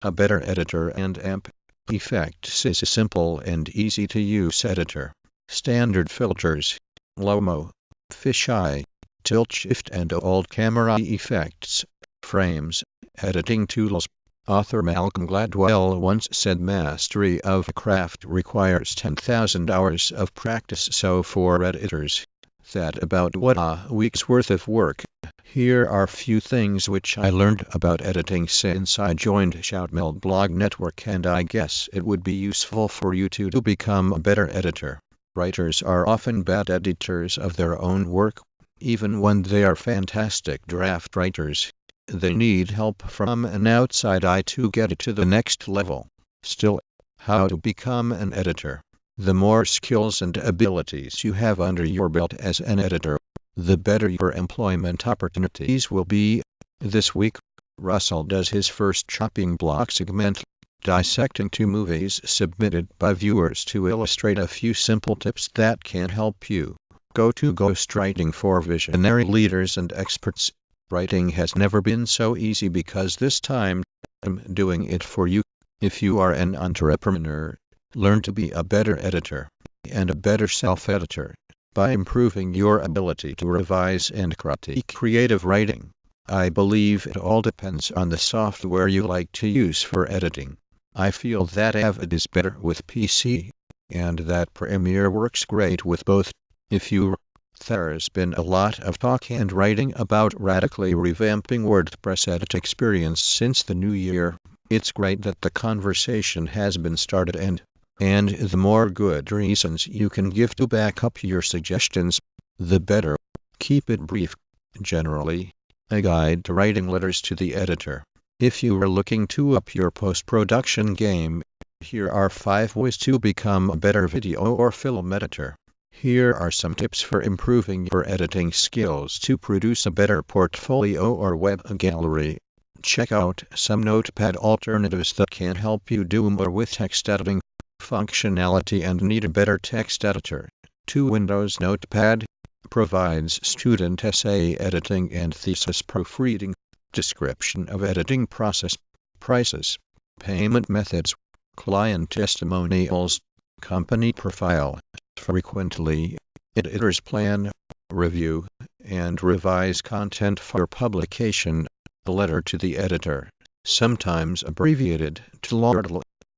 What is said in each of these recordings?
A better editor and AMP Effects is a simple and easy to use editor. Standard filters, Lomo, fisheye, tilt shift and old camera effects, frames, editing tools. Author Malcolm Gladwell once said mastery of a craft requires 10,000 hours of practice, so for editors, that about what a week's worth of work. Here are few things which I learned about editing since I joined ShoutMeLoud blog network, and I guess it would be useful for you to become a better editor. Writers are often bad editors of their own work, even when they are fantastic draft writers. They need help from an outside eye to get it to the next level. Still, how to become an editor? The more skills and abilities you have under your belt as an editor, the better your employment opportunities will be. This week, Russell does his first chopping block segment, dissecting 2 movies submitted by viewers to illustrate a few simple tips that can help you. Go to Ghostwriting for visionary leaders and experts. Writing has never been so easy because this time, I'm doing it for you. If you are an entrepreneur, learn to be a better editor and a better self-editor by improving your ability to revise and critique creative writing. I believe it all depends on the software you like to use for editing. I feel that AVID is better with PC, and that Premiere works great with both. There's been a lot of talk and writing about radically revamping WordPress edit experience since the new year. It's great that the conversation has been started, and the more good reasons you can give to back up your suggestions, the better. Keep it brief. Generally, a guide to writing letters to the editor. If you are looking to up your post-production game, here are 5 ways to become a better video or film editor. Here are some tips for improving your editing skills to produce a better portfolio or web gallery. Check out some notepad alternatives that can help you do more with text editing functionality and need a better text editor. 2 Windows Notepad provides student essay editing and thesis proofreading. Description of editing process, prices, payment methods, client testimonials, company profile. Frequently, editors plan, review, and revise content for publication. A letter to the editor, sometimes abbreviated to LORD,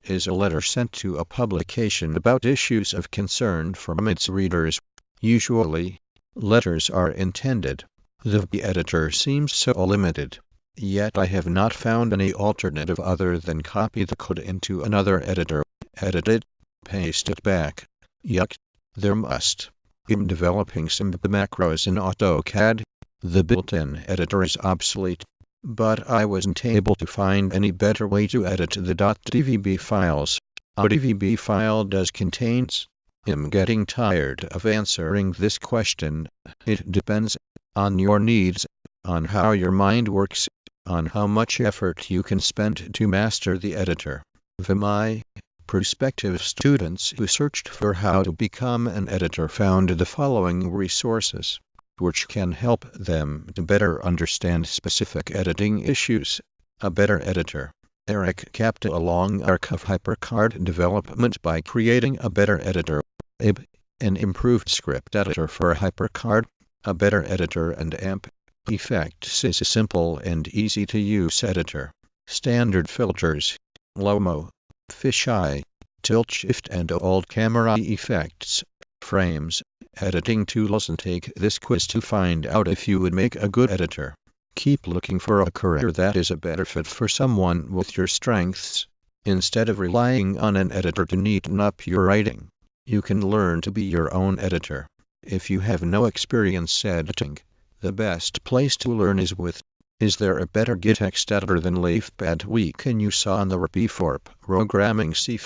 is a letter sent to a publication about issues of concern from its readers. Usually, letters are intended. The editor seems so limited, yet I have not found any alternative other than copy the code into another editor, edit it, paste it back. Yuck. There must. I'm developing some macros in AutoCAD. The built-in editor is obsolete, but I wasn't able to find any better way to edit the .dvb files. A dvb file does contains. I'm getting tired of answering this question. It depends on your needs, on how your mind works, on how much effort you can spend to master the editor. My prospective students who searched for how to become an editor found the following resources, which can help them to better understand specific editing issues. A better editor. Eric capped a long arc of hypercard development by creating a better editor. AVID, an improved script editor for hypercard. A better editor and AMP Effects is a simple and easy to use editor. Standard filters, Lomo, fisheye, tilt shift and old camera effects, frames, editing tools, and take this quiz to find out if you would make a good editor. Keep looking for a career that is a better fit for someone with your strengths. Instead of relying on an editor to neaten up your writing, you can learn to be your own editor. If you have no experience editing, the best place to learn is with. Is there a better text editor than Notepad we can use on the RP for programming C/C++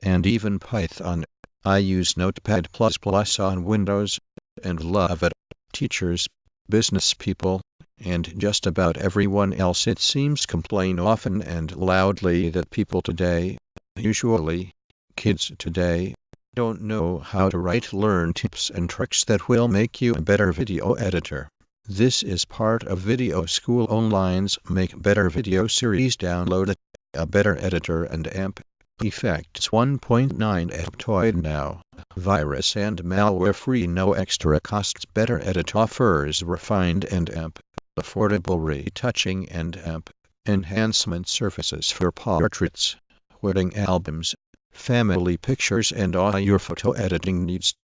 and even Python? I use Notepad++ on Windows, and love it. Teachers, business people, and just about everyone else it seems complain often and loudly that people today, usually kids today, don't know how to write. Learn tips and tricks that will make you a better video editor. This is part of Video School Online's Make Better Video series. Download a better editor and AMP Effects 1.9 Aptoid now. Virus and malware-free, no extra costs. Better Edit offers refined and AMP affordable retouching and AMP enhancement surfaces for portraits, wedding albums, family pictures, and all your photo editing needs.